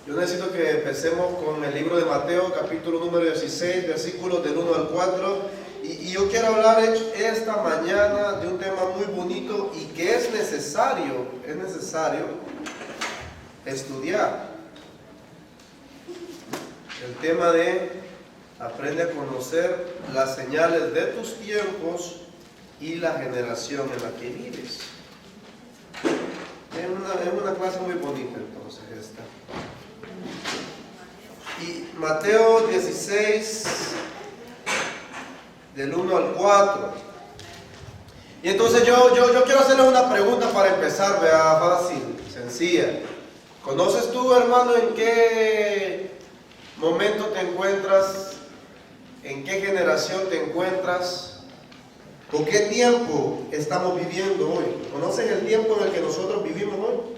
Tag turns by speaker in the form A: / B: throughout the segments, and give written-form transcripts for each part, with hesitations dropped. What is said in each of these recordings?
A: Yo necesito que empecemos con el libro de Mateo, capítulo número 16, versículos del 1 al 4. Y yo quiero hablar esta mañana de un tema muy bonito y que es necesario estudiar. El tema de aprende a conocer las señales de tus tiempos y la generación en la que vives. Es una clase muy bonita entonces esta. Y Mateo 16, del 1 al 4. Y entonces yo quiero hacerles una pregunta para empezar, vea, fácil, sencilla. ¿Conoces tú, hermano, en qué momento te encuentras? ¿En qué generación te encuentras? ¿Con qué tiempo estamos viviendo hoy? ¿Conoces el tiempo en el que nosotros vivimos hoy?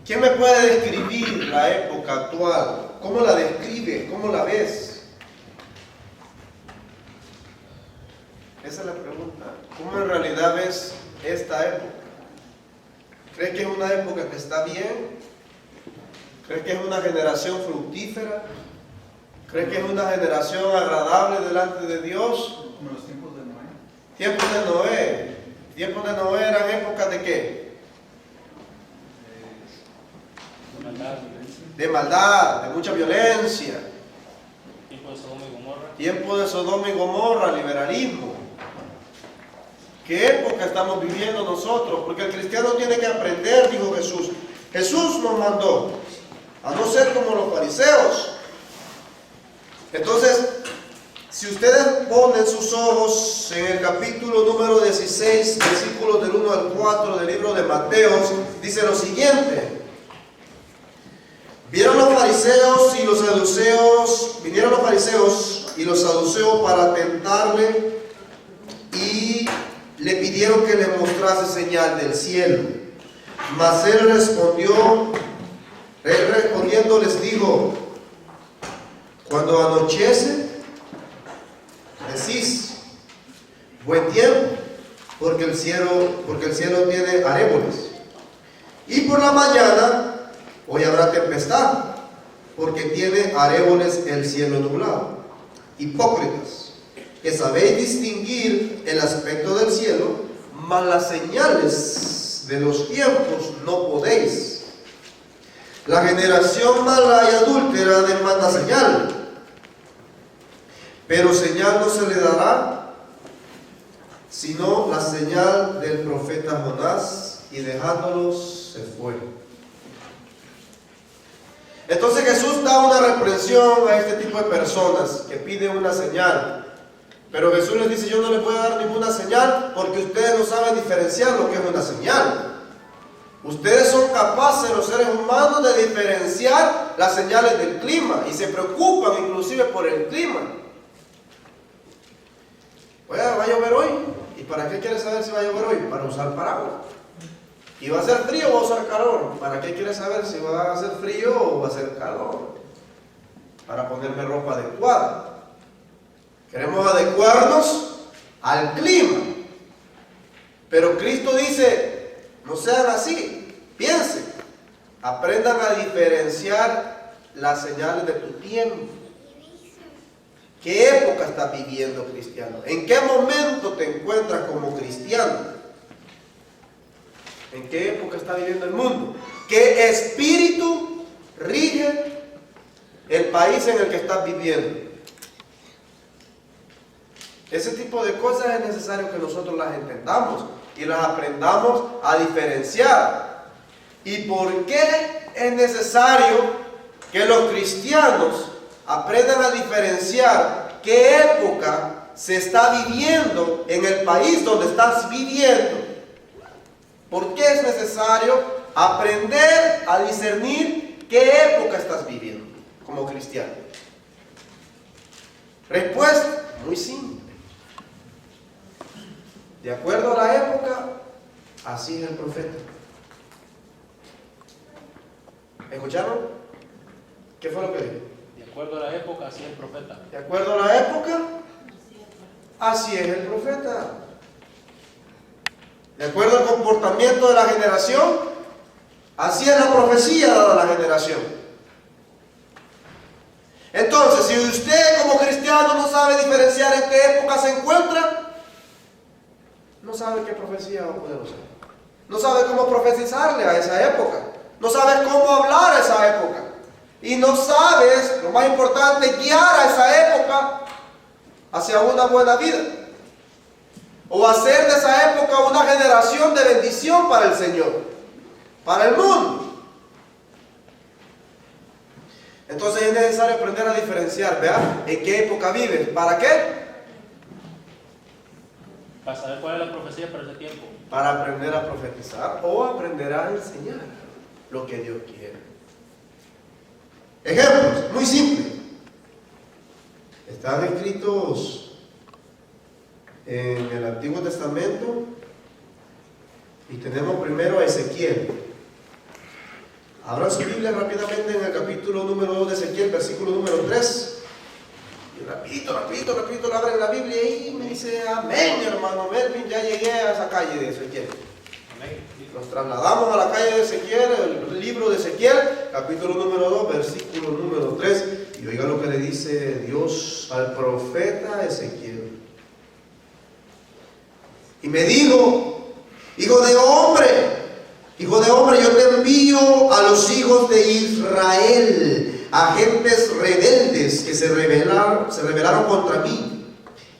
A: ¿Quién me puede describir la época actual? ¿Cómo la describes? ¿Cómo la ves? Esa es la pregunta. ¿Cómo en realidad ves esta época? ¿Crees que es una época que está bien? ¿Crees que es una generación fructífera? ¿Crees que es una generación agradable delante de Dios?
B: Como los tiempos de Noé.
A: Tiempos de Noé. Tiempos de Noé eran épocas de ¿qué? De maldad, de mucha violencia.
C: Tiempo de Sodoma y Gomorra.
A: Tiempo de Sodoma y Gomorra, liberalismo. ¿Qué época estamos viviendo nosotros? Porque el cristiano tiene que aprender, dijo Jesús. Jesús nos mandó a no ser como los fariseos. Entonces, si ustedes ponen sus ojos en el capítulo número 16, versículos del 1 al 4 del libro de Mateo, dice lo siguiente. Vinieron los fariseos y los saduceos para tentarle y le pidieron que le mostrase señal del cielo. Mas él respondiendo les dijo: cuando anochece, decís, buen tiempo, porque el cielo tiene aréboles. Y por la mañana, hoy habrá tempestad, porque tiene aréboles el cielo nublado. Hipócritas, que sabéis distinguir el aspecto del cielo, mas las señales de los tiempos no podéis. La generación mala y adúltera demanda señal, pero señal no se le dará, sino la señal del profeta Jonás, y dejándolos se fue. Entonces Jesús da una reprensión a este tipo de personas que piden una señal. Pero Jesús les dice: yo no les voy a dar ninguna señal porque ustedes no saben diferenciar lo que es una señal. Ustedes son capaces, los seres humanos, de diferenciar las señales del clima y se preocupan inclusive por el clima. ¿Va a llover hoy? ¿Y para qué quieres saber si va a llover hoy? Para usar paraguas. ¿Y va a ser frío o va a ser calor? ¿Para qué quieres saber si va a ser frío o va a ser calor? Para ponerme ropa adecuada. Queremos adecuarnos al clima. Pero Cristo dice: no sean así, piensen, aprendan a diferenciar las señales de tu tiempo. ¿Qué época estás viviendo, cristiano? ¿En qué momento te encuentras como cristiano? ¿En qué época está viviendo el mundo? ¿Qué espíritu rige el país en el que estás viviendo? Ese tipo de cosas es necesario que nosotros las entendamos y las aprendamos a diferenciar. ¿Y por qué es necesario que los cristianos aprendan a diferenciar qué época se está viviendo en el país donde estás viviendo? ¿Por qué es necesario aprender a discernir qué época estás viviendo como cristiano? Respuesta muy simple. De acuerdo a la época, así es el profeta. ¿Escucharon? ¿Qué fue lo que dijo?
C: De acuerdo a la época, así es el profeta.
A: De acuerdo a la época, así es el profeta. De acuerdo al comportamiento de la generación, Así es la profecía dada a la generación. Entonces, si usted como cristiano no sabe diferenciar en qué época se encuentra, no sabe qué profecía va a poder usar. No sabe cómo profetizarle a esa época. No sabes cómo hablar a esa época. Y no sabes, lo más importante, guiar a esa época hacia una buena vida. O hacer de esa época una generación de bendición para el Señor, para el mundo. Entonces es necesario aprender a diferenciar, ¿verdad? ¿En qué época vives? ¿Para qué?
C: Para saber cuál es la profecía para ese tiempo.
A: Para aprender a profetizar o aprender a enseñar lo que Dios quiere. Ejemplos, muy simples. Están escritos en el Antiguo Testamento y tenemos primero a Ezequiel. Abran su Biblia rápidamente en el capítulo número 2 de Ezequiel, versículo número 3. Y rapidito lo abren la Biblia y me dice, amén, hermano Melvin, ya llegué a esa calle de Ezequiel.
C: Amén.
A: Nos trasladamos a la calle de Ezequiel, el libro de Ezequiel, capítulo número 2, versículo número 3. Y oiga lo que le dice Dios al profeta Ezequiel. Y me dijo, hijo de hombre, yo te envío a los hijos de Israel, a gentes rebeldes que se rebelaron contra mí.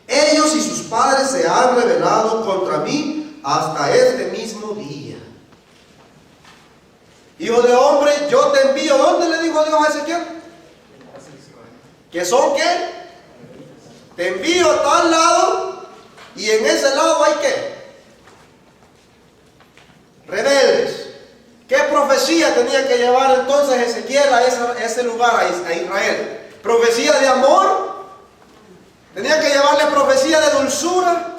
A: Ellos y sus padres se han rebelado contra mí hasta este mismo día. Hijo de hombre, yo te envío. ¿Dónde le dijo Dios a Ezequiel? ¿Que son qué? Te envío a tal lado y en ese lado hay qué? Rebeldes. ¿Qué profecía tenía que llevar entonces Ezequiel a ese lugar, a Israel? ¿Profecía de amor? ¿Tenía que llevarle profecía de dulzura?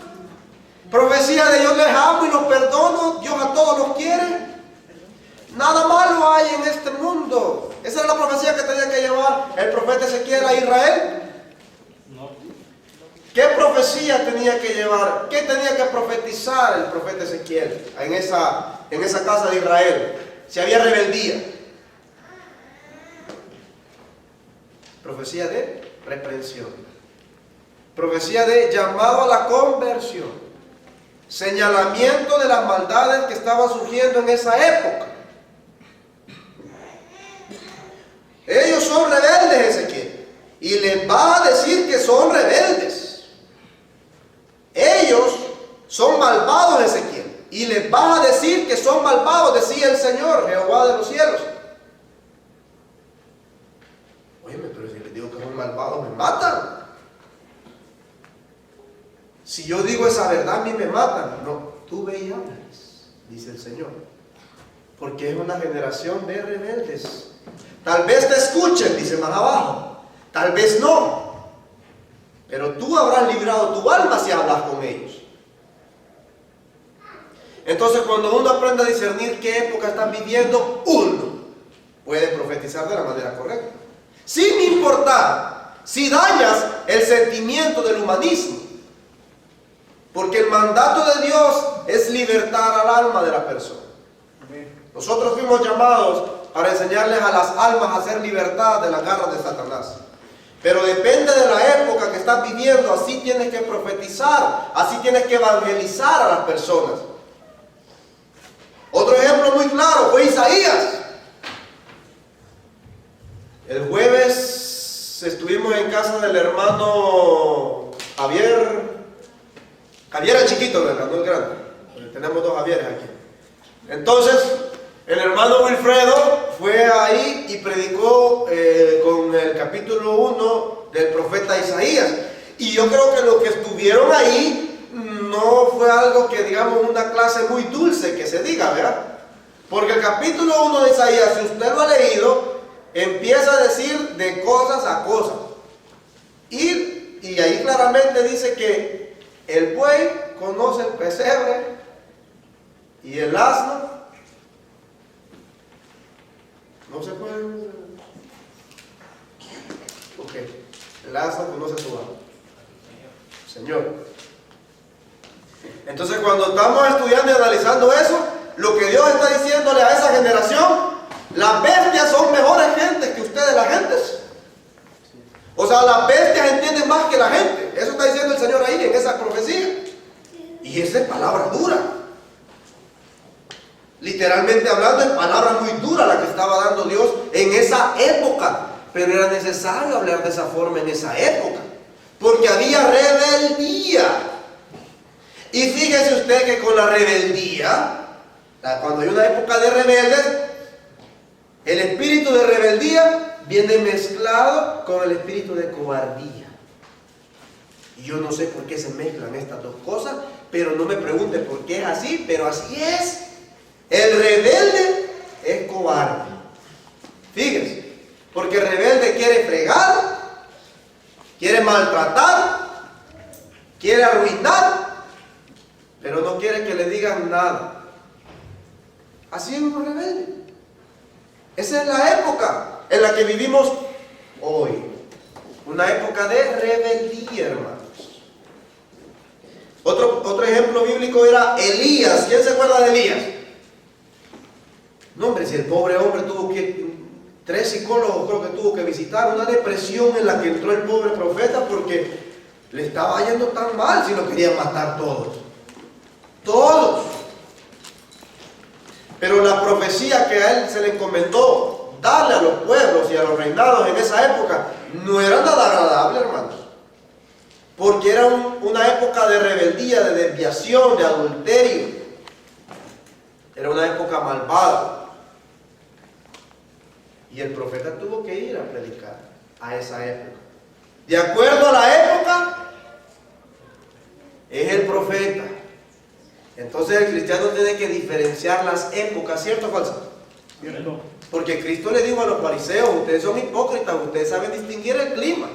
A: ¿Profecía de yo les amo y los perdono, Dios a todos los quiere? Nada malo hay en este mundo. Esa es la profecía que tenía que llevar el profeta Ezequiel a Israel.
C: No.
A: ¿Qué profecía tenía que llevar? ¿Qué tenía que profetizar el profeta Ezequiel en esa casa de Israel? Si había rebeldía. Profecía de reprensión. Profecía de llamado a la conversión. Señalamiento de las maldades que estaban surgiendo en esa época. Ellos son rebeldes, Ezequiel. Y les va a decir que son rebeldes. Ellos son malvados, Ezequiel. Y les va a decir que son malvados, decía el Señor, Jehová de los cielos. Óyeme, pero si les digo que son malvados, me matan. Si yo digo esa verdad, a mí me matan. No, tú ve y háblales, dice el Señor. Porque es una generación de rebeldes. Tal vez te escuchen, dice más abajo. Tal vez no. Pero tú habrás librado tu alma si hablas con ellos. Entonces, cuando uno aprende a discernir qué época están viviendo, uno puede profetizar de la manera correcta. Sin importar si dañas el sentimiento del humanismo. Porque el mandato de Dios es libertar al alma de la persona. Nosotros fuimos llamados para enseñarles a las almas a hacer libertad de las garras de Satanás. Pero depende de la época que estás viviendo, así tienes que profetizar, así tienes que evangelizar a las personas. Otro ejemplo muy claro fue Isaías. El jueves estuvimos en casa del hermano Javier. Javier es chiquito, ¿verdad? No es grande. Tenemos dos Javieres aquí. Entonces, el hermano Wilfredo fue ahí y predicó con el capítulo 1 del profeta Isaías. Y yo creo que los que estuvieron ahí no fue algo que, digamos, una clase muy dulce que se diga, ¿verdad? Porque el capítulo 1 de Isaías, si usted lo ha leído, empieza a decir de cosas a cosas. Y ahí claramente dice que el buey conoce el pesebre y el asno no se puede. Ok, el asno conoce su amo, Señor. Entonces, cuando estamos estudiando y analizando eso, lo que Dios está diciéndole a esa generación sea, las bestias entienden más que la gente. Eso está diciendo el Señor ahí en esa profecía. Y esa es palabra dura. Literalmente hablando, es palabra muy dura la que estaba dando Dios en esa época. Pero era necesario hablar de esa forma en esa época, porque había rebeldía. Y fíjese usted que con la rebeldía, cuando hay una época de rebeldes, el espíritu de rebeldía viene mezclado con el espíritu de cobardía. Y yo no sé por qué se mezclan estas dos cosas, pero no me pregunte por qué es así, pero así es. El rebelde es cobarde. Fíjese. Porque el rebelde quiere fregar, quiere maltratar, quiere arruinar, pero no quiere que le digan nada. Así es un rebelde. Esa es la época en la que vivimos hoy. Una época de rebeldía, hermanos. Otro ejemplo bíblico era Elías. ¿Quién se acuerda de Elías? No, hombre, si el pobre hombre tuvo que... 3 psicólogos creo que tuvo que visitar, una depresión en la que entró el pobre profeta porque le estaba yendo tan mal, si lo querían matar todos. Todos. Pero la profecía que a él se le encomendó darle a los pueblos y a los reinados en esa época no era nada agradable, hermanos. Porque era una época de rebeldía, de desviación, de adulterio. Era una época malvada. Y el profeta tuvo que ir a predicar a esa época. De acuerdo a la época, es el profeta. Entonces el cristiano tiene que diferenciar las épocas, ¿cierto o falso?
C: ¿Cierto?
A: Porque Cristo le dijo a los fariseos, ustedes son hipócritas, ustedes saben distinguir el clima,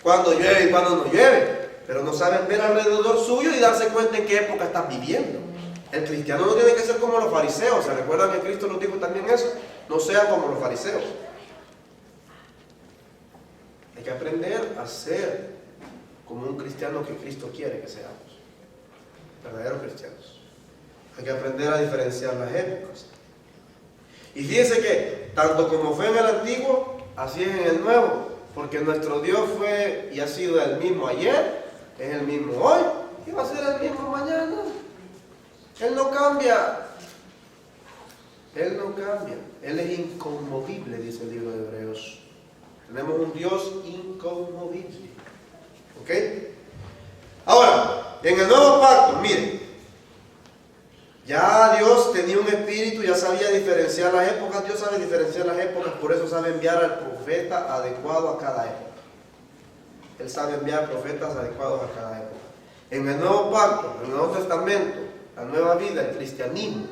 A: cuando llueve y cuando no llueve, pero no saben ver alrededor suyo y darse cuenta en qué época están viviendo. El cristiano no tiene que ser como los fariseos. ¿Se recuerdan que Cristo nos dijo también eso? No sea como los fariseos. Hay que aprender a ser como un cristiano que Cristo quiere que seamos. Verdaderos cristianos. Hay que aprender a diferenciar las épocas. Y fíjense que tanto como fue en el antiguo, así es en el nuevo. Porque nuestro Dios fue y ha sido el mismo ayer, es el mismo hoy y va a ser el mismo mañana. Él no cambia. Él no cambia. Él es inconmovible, dice el libro de Hebreos. Tenemos un Dios inconmovible. ¿Ok? Ahora, en el nuevo pacto, miren. Ya Dios tenía un espíritu, ya sabía diferenciar las épocas. Dios sabe diferenciar las épocas, por eso sabe enviar al profeta adecuado a cada época. Él sabe enviar profetas adecuados a cada época. En el nuevo pacto, en el Nuevo Testamento, la nueva vida, el cristianismo,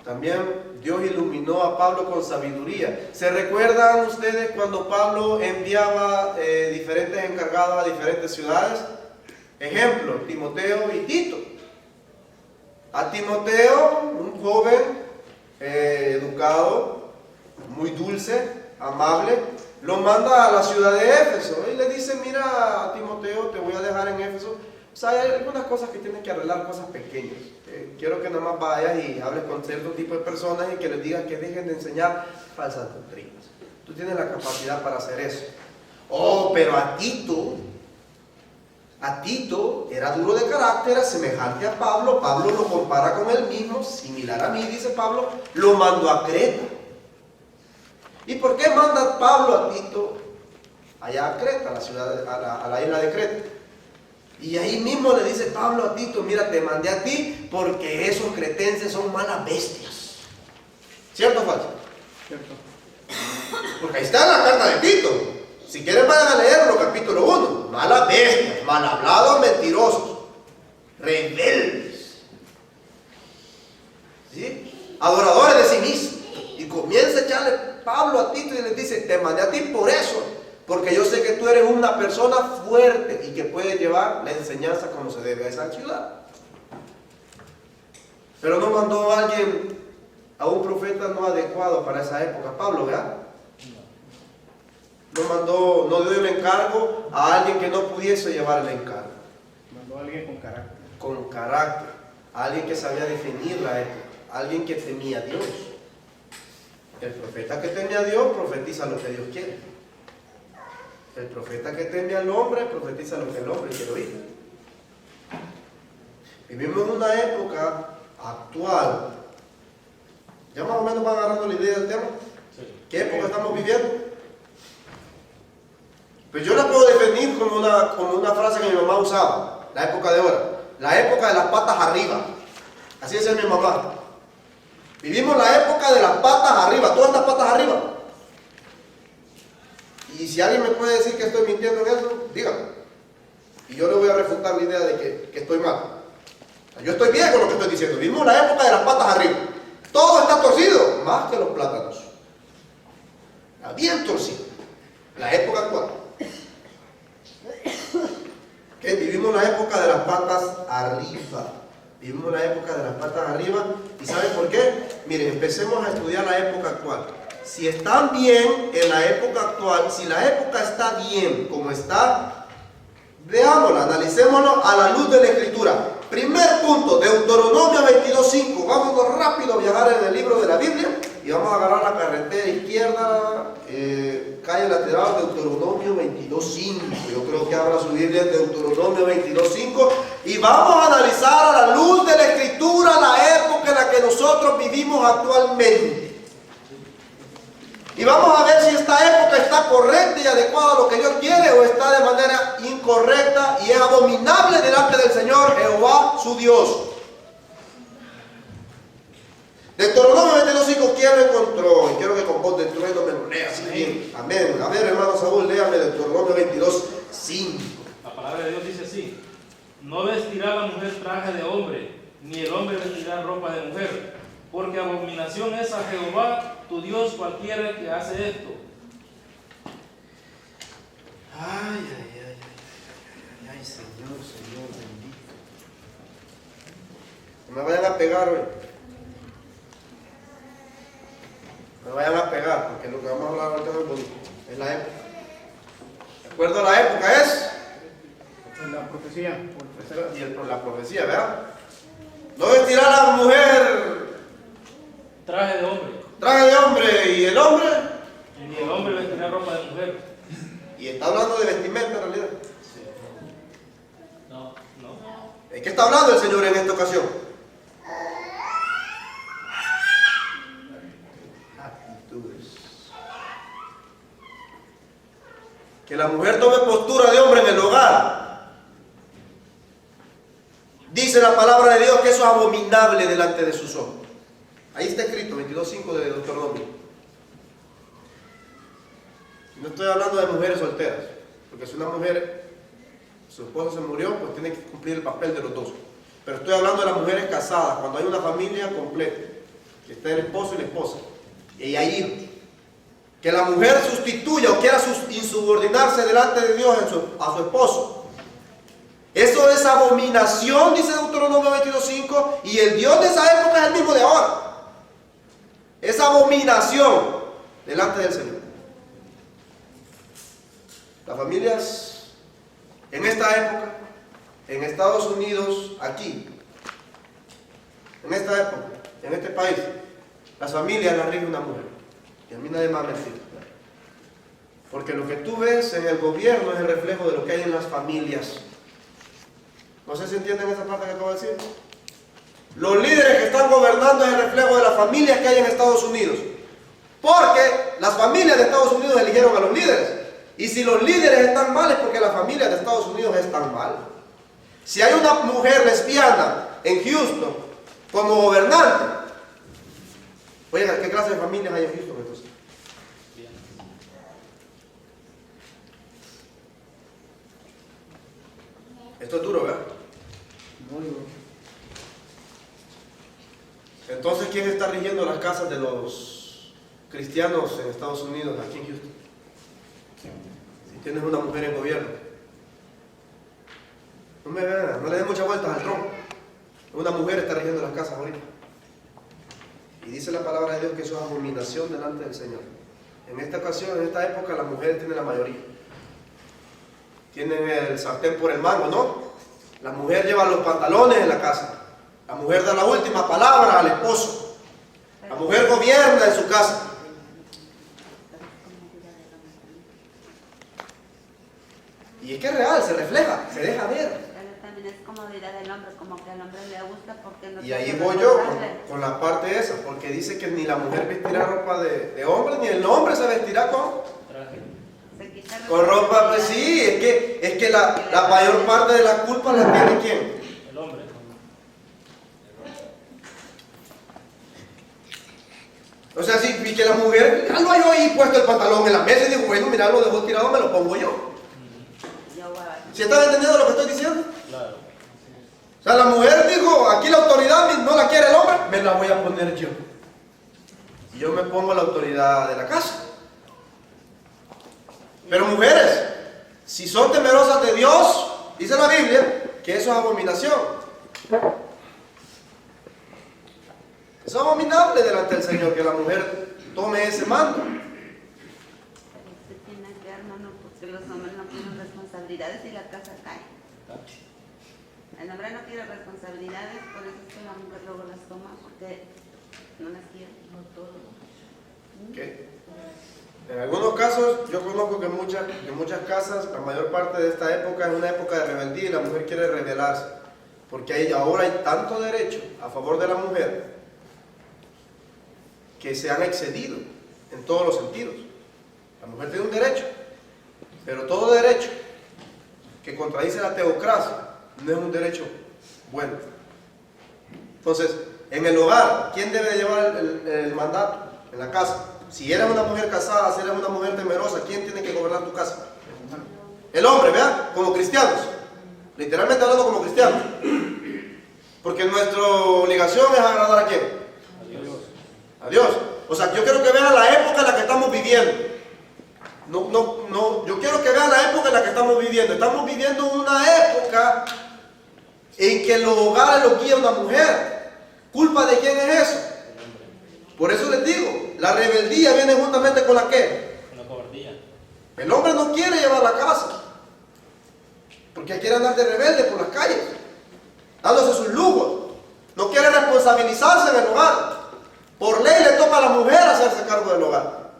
A: también Dios iluminó a Pablo con sabiduría. ¿Se recuerdan ustedes cuando Pablo enviaba diferentes encargados a diferentes ciudades? Ejemplo, Timoteo y Tito. A Timoteo, un joven educado, muy dulce, amable, lo manda a la ciudad de Éfeso y le dice, mira Timoteo, te voy a dejar en Éfeso. O sea, hay algunas cosas que tienes que arreglar, cosas pequeñas. Quiero que nada más vayas y hables con cierto tipo de personas y que les digas que dejen de enseñar falsas doctrinas. Tú tienes la capacidad para hacer eso. Oh, pero a Tito era duro de carácter, era semejante a Pablo. Pablo lo compara con él mismo, similar a mí, dice Pablo, lo mandó a Creta. ¿Y por qué manda Pablo a Tito allá a Creta, a la ciudad, a la isla de Creta? Y ahí mismo le dice Pablo a Tito, mira, te mandé a ti porque esos cretenses son malas bestias. ¿Cierto o falso?
C: Cierto.
A: Porque ahí está la carta de Tito. Si quieren vayan a leerlo, capítulo 1. Malas bestias, mal hablados, mentirosos, rebeldes, ¿sí? Adoradores de sí mismos. Y comienza a echarle Pablo a Tito y le dice, te mandé a ti por eso. Porque yo sé que tú eres una persona fuerte y que puede llevar la enseñanza como se debe a esa ciudad. Pero no mandó a alguien, a un profeta no adecuado para esa época, Pablo, ¿verdad? No dio el encargo a alguien que no pudiese llevar el encargo.
C: Mandó a alguien con carácter.
A: Con carácter, a alguien que sabía definir la época, a alguien que temía a Dios. El profeta que teme a Dios profetiza lo que Dios quiere. El profeta que teme al hombre profetiza lo que el hombre quiere oír. Vivimos en una época actual. ¿Ya más o menos van agarrando la idea del tema?
B: Sí.
A: ¿Qué época estamos viviendo? Pues yo la puedo definir como una frase que mi mamá usaba, la época de ahora. La época de las patas arriba. Así decía mi mamá. Vivimos la época de las patas arriba, todas las patas arriba. Y si alguien me puede decir que estoy mintiendo en eso, dígame. Y yo le voy a refutar la idea de que estoy mal. Yo estoy bien con lo que estoy diciendo. Vivimos la época de las patas arriba. Todo está torcido, más que los plátanos. Está bien torcido. La época actual. ¿Qué? Vivimos la época de las patas arriba. Vivimos la época de las patas arriba. ¿Y saben por qué? Miren, empecemos a estudiar la época actual. Si están bien en la época actual, si la época está bien como está, veámosla, analicémoslo a la luz de la Escritura. Primer punto, Deuteronomio 22:5. Vámonos rápido a viajar en el libro de la Biblia y vamos a agarrar la carretera izquierda, calle lateral, Deuteronomio 22:5. Yo creo que abra su Biblia en Deuteronomio 22:5 y vamos a analizar a la luz de la Escritura la época en la que nosotros vivimos actualmente. Y vamos a ver si esta época está correcta y adecuada a lo que Dios quiere o está de manera incorrecta y es abominable delante del Señor Jehová su Dios. Deuteronomio 22:5, ¿quién lo encontró? Y quiero que con voz de trueno me lo lea así bien. Amén. A ver, hermano Saúl, léame Deuteronomio 22:5.
B: La palabra de Dios dice así: no vestirá la mujer traje de hombre, ni el hombre vestirá ropa de mujer, porque abominación es a Jehová tu Dios cualquiera que hace esto.
A: Ay, Señor, bendito. No me vayan a pegar hoy. No me vayan a pegar, porque lo que vamos a hablar ahorita no es bonito. Es la época. De acuerdo a la época es.
C: La profecía.
A: Y la profecía, ¿verdad? No vestirá la mujer
B: Traje de hombre,
A: traje de hombre y el hombre.
B: ni el hombre vestirá ropa de mujer.
A: Y está hablando de vestimenta en realidad.
B: No.
A: ¿De qué está hablando el Señor en esta ocasión? Actitudes. Que la mujer tome postura de hombre en el hogar. Dice la palabra de Dios que eso es abominable delante de sus ojos. Ahí está escrito, 22:5 de Deuteronomio. No estoy hablando de mujeres solteras, porque si una mujer, su esposo se murió, pues tiene que cumplir el papel de los dos. Pero estoy hablando de las mujeres casadas, cuando hay una familia completa, que está el esposo y la esposa, y hay hijos. Que la mujer sustituya o quiera insubordinarse delante de Dios a su esposo. Eso es abominación, dice Deuteronomio 22:5, y el Dios de esa época es el mismo de ahora. Es abominación delante del Señor. Las familias en esta época, en Estados Unidos, aquí, en esta época, en este país, las familias las rige una mujer. Y a mí nadie me va a mentir. Porque lo que tú ves en el gobierno es el reflejo de lo que hay en las familias. No sé si entienden esa parte que acabo de decir. Los líderes que están gobernando es el reflejo de las familias que hay en Estados Unidos. Porque las familias de Estados Unidos eligieron a los líderes. Y si los líderes están mal es porque las familias de Estados Unidos están mal. Si hay una mujer lesbiana en Houston como gobernante, oigan, ¿qué clase de familias hay en Houston entonces? Esto es duro, ¿verdad?
C: Muy duro.
A: Entonces, ¿quién está rigiendo las casas de los cristianos en Estados Unidos, aquí en Houston? Si tienes una mujer en gobierno. No me vean, no le den muchas vueltas al tronco. Una mujer está rigiendo las casas ahorita. Y dice la palabra de Dios que eso es abominación delante del Señor. En esta ocasión, en esta época, las mujeres tienen la mayoría. Tienen el sartén por el mango, ¿no? La mujer lleva los pantalones en la casa. La mujer da la última palabra al esposo. La mujer gobierna en su casa. Y es que es real, se refleja, se deja ver.
D: Pero también es comodidad del hombre, como que al hombre le gusta porque no.
A: Y ahí voy yo con la parte esa, porque dice que ni la mujer vestirá ropa de hombre, ni el hombre se vestirá con ropa. Pues sí, es que la mayor parte de la culpa la tiene ¿quién?
B: El hombre.
A: O sea, si vi que la mujer, ya lo hay ahí puesto el pantalón en la mesa y digo, bueno, mira, lo dejó tirado, me lo pongo yo. ¿Sí están entendiendo lo que estoy diciendo?
B: Claro.
A: O sea, la mujer dijo, aquí la autoridad no la quiere el hombre, me la voy a poner yo. Y yo me pongo la autoridad de la casa. Pero mujeres, si son temerosas de Dios, dice la Biblia, que eso es abominación. Es abominable delante del Señor que la mujer tome ese mando.
D: Se tiene que, hermano, porque los hombres no tienen responsabilidades y la casa cae. El hombre no quiere responsabilidades, por eso es que la mujer luego las toma, porque no las quiere, no todo.
A: ¿Qué? En algunos casos, yo conozco que en muchas casas, la mayor parte de esta época es una época de rebeldía y la mujer quiere rebelarse. Porque ahora hay tanto derecho a favor de la mujer que se han excedido en todos los sentidos. La mujer tiene un derecho, pero todo derecho que contradice la teocracia no es un derecho bueno. Entonces, en el hogar, ¿quién debe llevar el mandato? En la casa. Si eres una mujer casada, si eres una mujer temerosa, ¿quién tiene que gobernar tu casa? El hombre, ¿verdad? Como cristianos. Literalmente hablando como cristianos. Porque nuestra obligación es agradar ¿a quién? A Dios. O sea, yo quiero que vean la época en la que estamos viviendo. Yo quiero que vean la época en la que estamos viviendo. Estamos viviendo una época en que los hogares los guía una mujer. ¿Culpa de quién es eso? Por eso les digo, la rebeldía viene justamente con la ¿qué?
B: Con la cobardía.
A: El hombre no quiere llevar la casa, porque quiere andar de rebelde por las calles, dándose sus lujos. No quiere responsabilizarse en el hogar. Por ley le toca a la mujer hacerse cargo del hogar.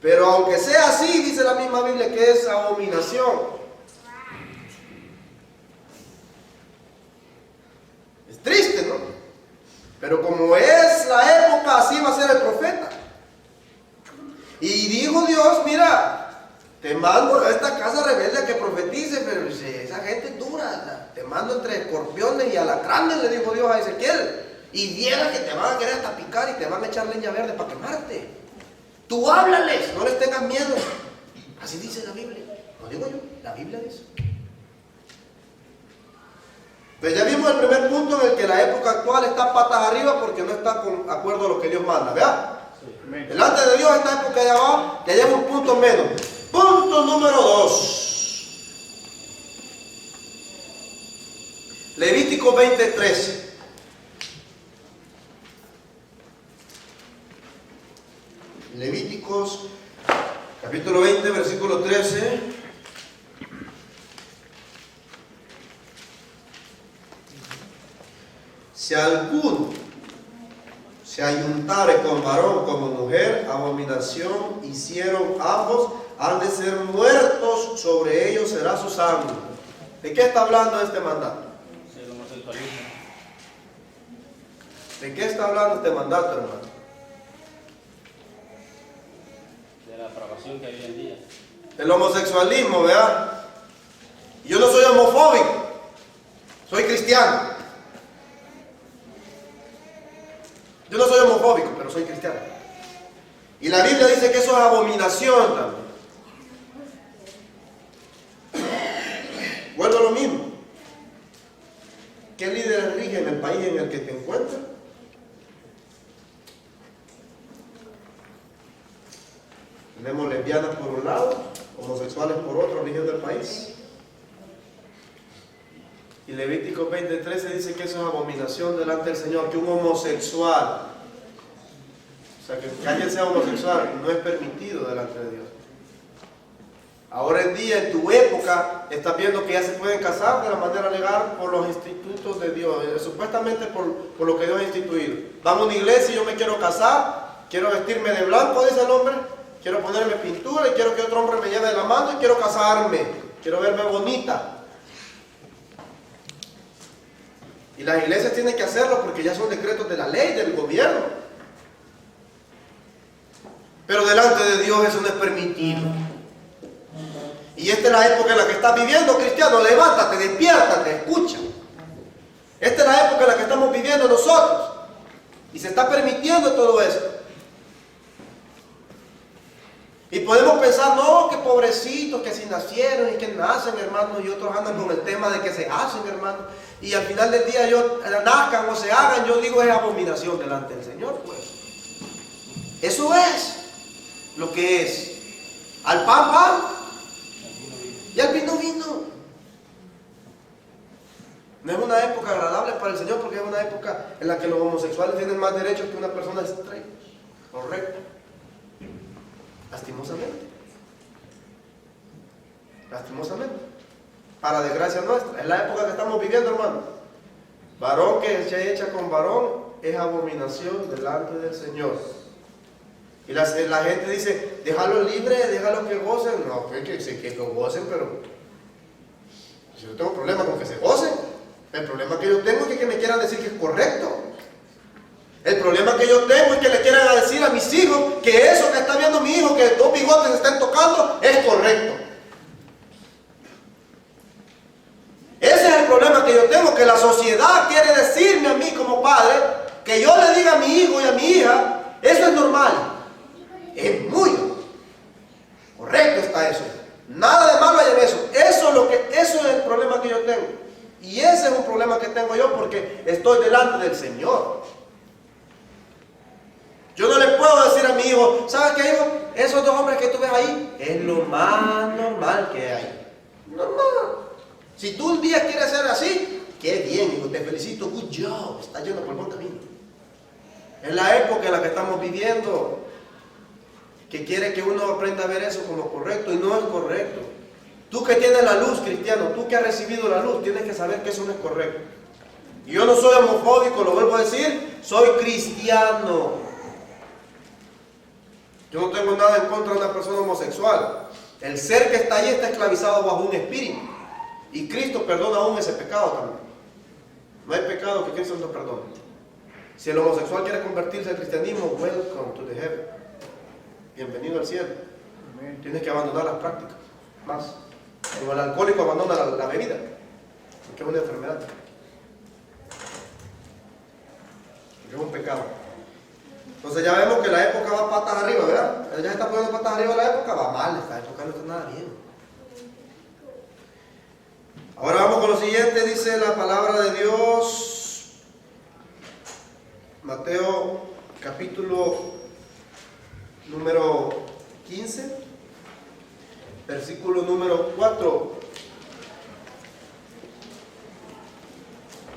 A: Pero aunque sea así, dice la misma Biblia que es abominación. Es triste, ¿no? Pero como es la época, así va a ser el profeta. Y dijo Dios, mira, te mando a esta casa rebelde a que profetice, pero esa gente es dura. Te mando entre escorpiones y alacranes, le dijo Dios a Ezequiel. Y viera que te van a querer hasta picar y te van a echar leña verde para quemarte. Tú háblales, no les tengas miedo. Así dice la Biblia. No digo yo, la Biblia dice. Pues ya vimos el primer punto en el que la época actual está patas arriba porque no está con acuerdo a lo que Dios manda, ¿verdad? Sí. Delante de Dios esta época de abajo, ya lleva un punto menos. Punto número 2. Levítico 20:13. Levíticos capítulo 20, versículo 13. Si alguno se ayuntare con varón como mujer, abominación hicieron ambos, han de ser muertos, sobre ellos será su sangre. ¿De qué está hablando este mandato?
B: El homosexualismo.
A: ¿De qué está hablando este mandato, hermano?
B: De la aprobación que hay hoy en día.
A: El homosexualismo, ¿verdad? Yo no soy homofóbico, soy cristiano. Yo no soy homofóbico, pero soy cristiano. Y la Biblia dice que eso es abominación también. Vuelvo a lo mismo. ¿Qué líderes rigen el país en el que te encuentras? Tenemos lesbianas por un lado, homosexuales por otro, rigen del país. Y Levítico 20:13 dice que eso es abominación delante del Señor, que un homosexual, o sea, que alguien sea homosexual, no es permitido delante de Dios. Ahora en día, en tu época, estás viendo que ya se pueden casar de la manera legal por los institutos de Dios, supuestamente por lo que Dios ha instituido. Vamos a una iglesia y yo me quiero casar, quiero vestirme de blanco, dice el hombre, quiero ponerme pintura y quiero que otro hombre me lleve de la mano y quiero casarme. quiero verme bonita. Y las iglesias tienen que hacerlo porque ya son decretos de la ley, del gobierno. Pero delante de Dios eso no es permitido. Y esta es la época en la que estás viviendo, cristiano. Levántate, despiértate, escucha. Esta es la época en la que estamos viviendo nosotros. Y se está permitiendo todo esto. Y podemos pensar, no, que pobrecitos, que si nacieron y que nacen, hermanos, y otros andan con el tema de que se hacen, hermanos. Y al final del día, nazcan o se hagan, yo digo, es abominación delante del Señor, pues. Eso es lo que es. Al pan, pan. Y al vino, vino. No es una época agradable para el Señor porque es una época en la que los homosexuales tienen más derechos que una persona straight. Correcto. Lastimosamente. Lastimosamente. Para desgracia nuestra. Es la época que estamos viviendo, hermano. Varón que se echa con varón es abominación delante del Señor. Y la gente dice, déjalo libre, déjalo que gocen. No, que gocen, pero yo no tengo problema con que se gocen. El problema que yo tengo es que me quieran decir que es correcto. El problema que yo tengo es que le quieran decir a mis hijos que eso que está viendo mi hijo, que dos bigotes están tocando, es correcto. Ese es el problema que yo tengo, que la sociedad quiere decirme a mí como padre, que yo le diga a mi hijo y a mi hija, eso es normal. Es muy correcto está eso. Nada de malo hay en eso. Eso es el problema que yo tengo. Y ese es un problema que tengo yo porque estoy delante del Señor. Yo no le puedo decir a mi hijo, ¿sabes qué, hijo? Esos dos hombres que tú ves ahí es lo más normal que hay. Normal. Si tú un día quieres ser así, qué bien, hijo, te felicito, good job, estás yendo por el buen camino. Es la época en la que estamos viviendo, que quiere que uno aprenda a ver eso como correcto y no es correcto. Tú que tienes la luz, cristiano, tú que has recibido la luz, tienes que saber que eso no es correcto. Y yo no soy homofóbico, lo vuelvo a decir, soy cristiano. Yo no tengo nada en contra de una persona homosexual. El ser que está ahí está esclavizado bajo un espíritu. Y Cristo perdona aún ese pecado también. No hay pecado que Cristo no perdone. Si el homosexual quiere convertirse al cristianismo, welcome to the heaven. Bienvenido al cielo. Tienes que abandonar las prácticas. Más. Como el alcohólico abandona la bebida, porque es una enfermedad. Porque es un pecado. Entonces ya vemos que la época va patas arriba, ¿verdad? Ya se está poniendo patas arriba la época, va mal, esta época no está nada bien. Ahora vamos con lo siguiente, dice la palabra de Dios. Mateo capítulo número 15, versículo número 4.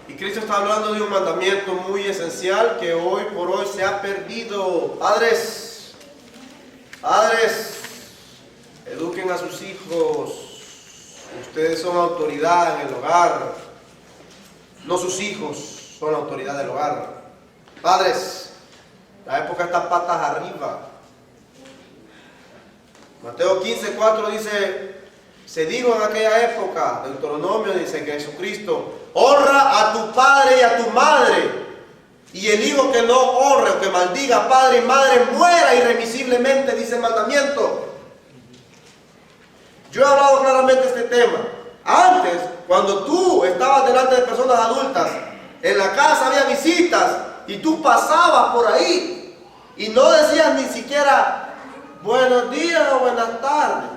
A: Y Cristo está hablando de un mandamiento muy esencial que hoy por hoy se ha perdido. Padres, eduquen a sus hijos. Ustedes son autoridad en el hogar. No sus hijos son autoridad del hogar. Padres, la época está patas arriba. Mateo 15:4 dice, se dijo en aquella época, Deuteronomio dice que Jesucristo, honra a tu padre y a tu madre, y el hijo que no honre o que maldiga padre y madre muera irremisiblemente, dice el mandamiento. Yo he hablado claramente de este tema. Antes, cuando tú estabas delante de personas adultas, en la casa había visitas, y tú pasabas por ahí, y no decías ni siquiera buenos días o buenas tardes,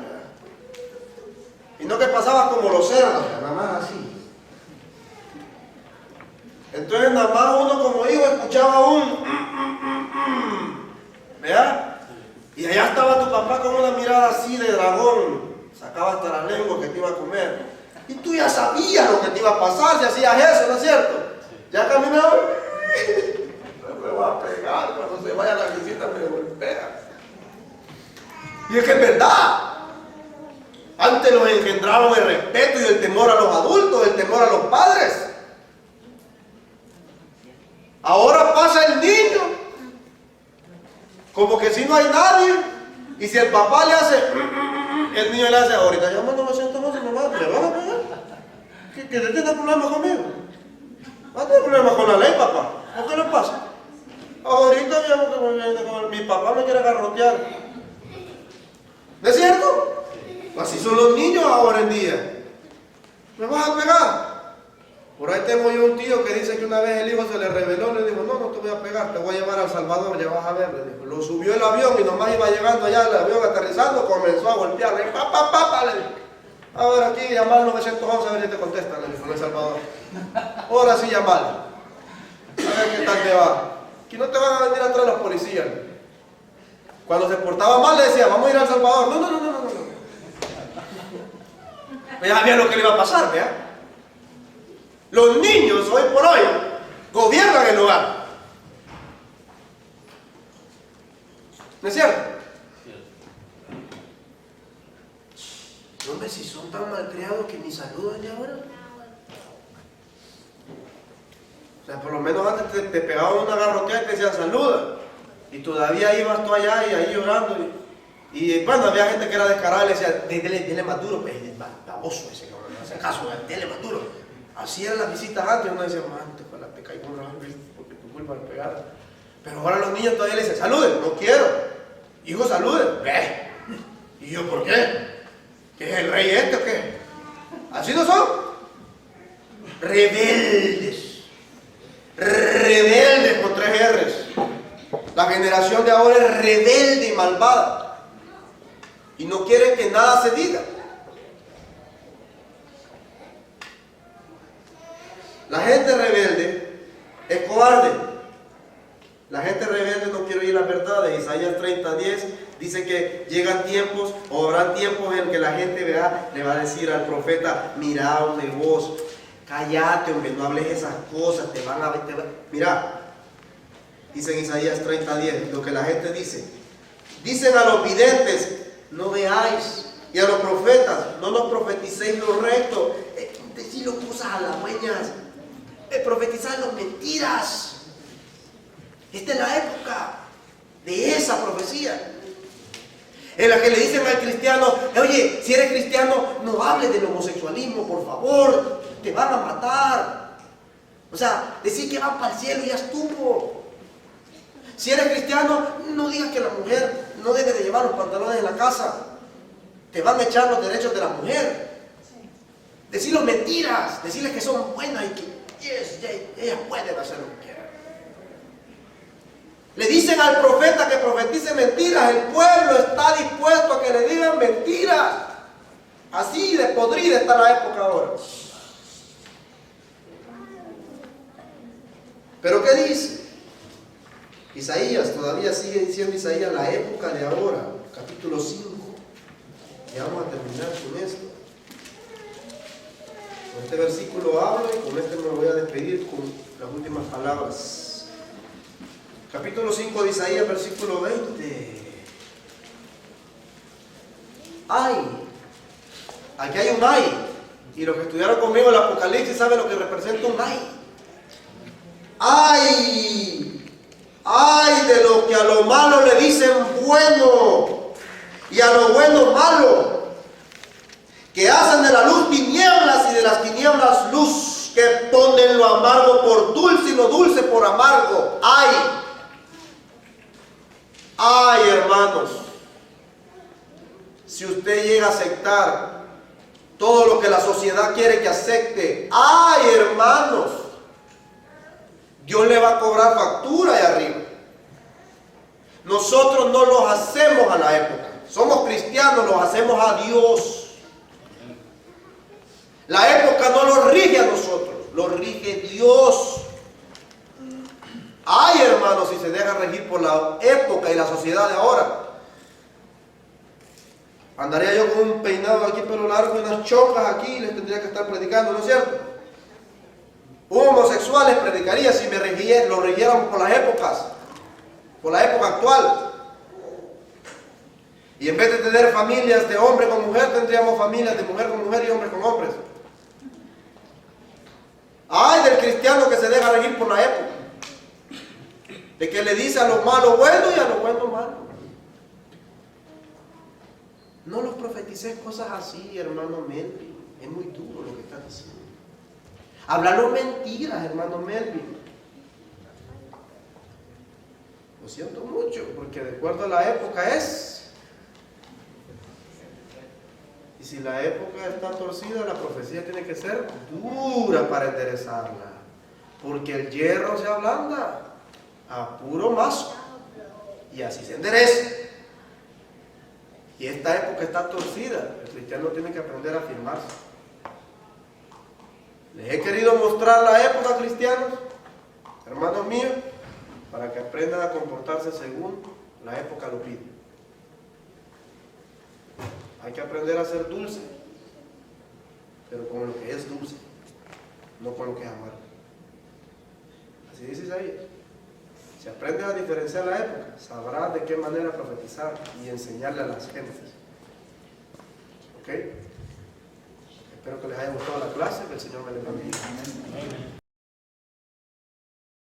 A: y no que pasabas como los cerdos, nada más así. Entonces nada más uno como hijo escuchaba un ¿verdad? Y allá estaba tu papá con una mirada así de dragón, sacaba hasta la lengua que te iba a comer, y tú ya sabías lo que te iba a pasar si hacías eso, ¿no es cierto? Ya caminaba, me va a pegar, cuando se vaya a la visita me golpea. Y es que es verdad. Antes nos engendraron el respeto y el temor a los adultos, el temor a los padres. Ahora pasa el niño, como que si no hay nadie, y si el papá le hace, el niño le hace, ahorita ya no me siento más, mamá. ¿Que tiene problemas conmigo? No tiene problemas con la ley, papá. ¿Por qué le pasa? Ahorita mi papá me quiere garrotear. ¿No es cierto? Así son los niños ahora en día. ¿Me vas a pegar? Por ahí tengo yo un tío que dice que una vez el hijo se le rebeló, le dijo, no te voy a pegar, te voy a llevar a El Salvador, ya vas a ver, le dijo. Lo subió el avión y nomás iba llegando allá, el avión aterrizando, comenzó a golpearle, le dijo. A ver, aquí llamar al 911 a ver si te contestan, le dijo en El Salvador. Ahora sí llamarle. A ver qué tal te va. Aquí no te van a venir atrás los policías. Cuando se portaba mal le decía, vamos a ir a El Salvador. No. Ya sabía lo que le iba a pasar, ¿vea? Los niños hoy por hoy gobiernan el hogar. ¿No es cierto? Hombre, si son tan malcriados que ni saludan ya ahora. O sea, por lo menos antes te pegaban una garroteada y te decían saluda. Y todavía ibas tú allá y ahí llorando. Y bueno, había gente que era descarada y le decía, dele más duro, pues es baboso ese, no hace caso, dele más duro. Así eran las visitas antes, uno decía, man, te caigo un rato porque tu culpa me pegaron. Pero ahora los niños todavía le dicen, saluden, no quiero. Hijo, saluden, ve. ¿Y yo por qué? ¿Qué es el rey este o qué? ¿Así no son? Rebeldes. Rebeldes con 3 R's. La generación de ahora es rebelde y malvada. Y no quieren que nada se diga. La gente rebelde es cobarde. La gente rebelde no quiere oír las verdades. Isaías 30:10 dice que llegan tiempos o habrán tiempos en que la gente le va a decir al profeta, mira, hombre, vos, cállate, hombre, no hables esas cosas, te van a ver. Mira, dice en Isaías 30:10 lo que la gente dice. Dicen a los videntes, no veáis, y a los profetas, no nos profeticéis lo recto, decid cosas halagüeñas, profetizad las mentiras. Esta es la época de esa profecía, en la que le dicen al cristiano, oye, si eres cristiano, no hables del homosexualismo, por favor, te van a matar. O sea, decir que van para el cielo ya estuvo. Si eres cristiano, no digas que la mujer no debe de llevar los pantalones en la casa. Te van a echar los derechos de la mujer. Decirles mentiras, decirles que son buenas y que ellas pueden hacer lo que quieran. Le dicen al profeta que profetice mentiras. El pueblo está dispuesto a que le digan mentiras. Así de podrida está la época ahora. ¿Pero qué dice? Isaías, todavía sigue diciendo Isaías, la época de ahora, capítulo 5. Ya vamos a terminar con esto. Con este versículo hablo y con este me voy a despedir con las últimas palabras. Capítulo 5 de Isaías, versículo 20. ¡Ay! Aquí hay un ay. Y los que estudiaron conmigo el Apocalipsis saben lo que representa un ay. ¡Ay! ¡Ay de los que a lo malo le dicen bueno y a lo bueno malo! Que hacen de la luz tinieblas y de las tinieblas luz, que ponen lo amargo por dulce y lo dulce por amargo. ¡Ay! ¡Ay, hermanos! Si usted llega a aceptar todo lo que la sociedad quiere que acepte, ¡ay, hermanos! Dios le va a cobrar factura ahí arriba. Nosotros no los hacemos a la época. Somos cristianos, los hacemos a Dios. La época no lo rige a nosotros, lo rige Dios. Ay, hermanos, si se deja regir por la época y la sociedad de ahora. Andaría yo con un peinado aquí, pelo largo y unas chocas aquí y les tendría que estar predicando, ¿no es cierto? Un homosexual les predicaría si lo rigiéramos por las épocas, por la época actual. Y en vez de tener familias de hombre con mujer, tendríamos familias de mujer con mujer y hombres con hombres. Ay del cristiano que se deja regir por la época, de que le dice a lo malo bueno y a lo bueno malo. No los profetices cosas así, hermano Melvin. Es muy duro lo que está diciendo. Hablaron mentiras, hermano Melvin. Lo siento mucho, porque de acuerdo a la época es. Y si la época está torcida, la profecía tiene que ser dura para enderezarla. Porque el hierro se ablanda a puro mazo. Y así se endereza. Y esta época está torcida. El cristiano tiene que aprender a afirmarse. Les he querido mostrar la época, cristianos, hermanos míos, para que aprendan a comportarse según la época lo pide. Hay que aprender a ser dulce, pero con lo que es dulce, no con lo que es amargo. Así dice Isaías. Si aprendes a diferenciar la época, sabrás de qué manera profetizar y enseñarle a las gentes. ¿Ok? Espero que les haya gustado la clase, que el Señor me les bendiga.